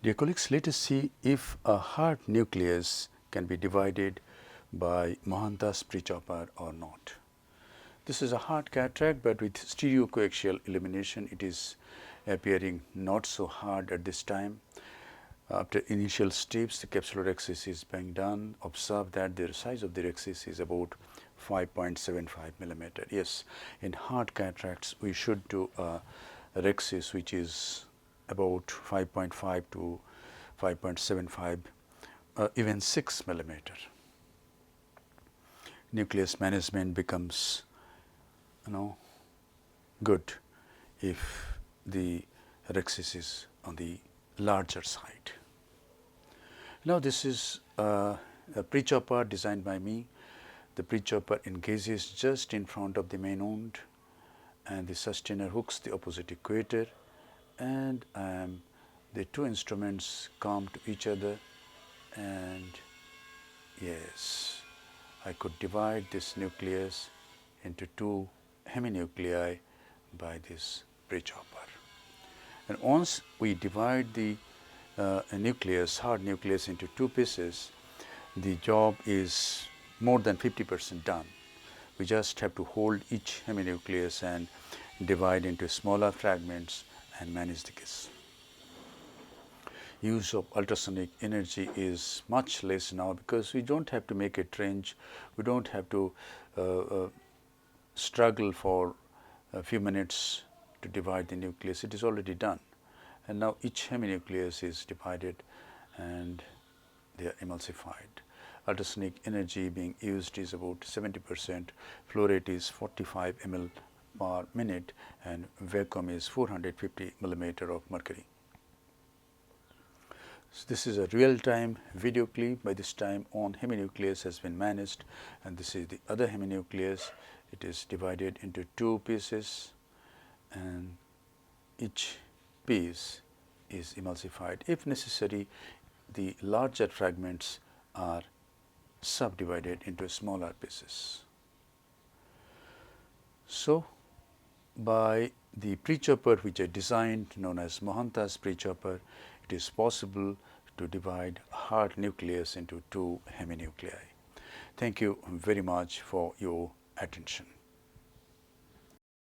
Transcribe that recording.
Dear colleagues, let us see if a hard nucleus can be divided by Mohanta's Prechopper or not. This is a hard cataract, but with stereocoaxial illumination it is appearing not so hard at this time. After initial steps, the capsular axis is being done. Observe that the size of the axis is about 5.75 millimeter. Yes, in hard cataracts we should do a axis which is about 5.5 to 5.75, even 6 millimeter. Nucleus management becomes good if the axis is on the larger side. Now this is a Prechopper designed by me. The Prechopper engages just in front of the main wound, and the sustainer hooks the opposite equator, and the two instruments come to each other, and yes, I could divide this nucleus into two heminuclei by this Prechopper. And once we divide the hard nucleus into two pieces, the job is more than 50% done. We just have to hold each heminucleus and divide into smaller fragments and manage the case. Use of ultrasonic energy is much less now because we don't have to make a trench, we don't have to struggle for a few minutes to divide the nucleus. It is already done, and now each heminucleus is divided and they are emulsified. Ultrasonic energy being used is about 70%, flow rate is 45 ml per minute, and vacuum is 450 millimeter of mercury. So this is a real-time video clip. By this time one heminucleus has been managed, and this is the other heminucleus. It is divided into two pieces, and each piece is emulsified. If necessary, the larger fragments are subdivided into smaller pieces. So by the Prechopper which I designed, known as Mohanta's Prechopper, it is possible to divide hard nucleus into two heminuclei. Thank you very much for your attention.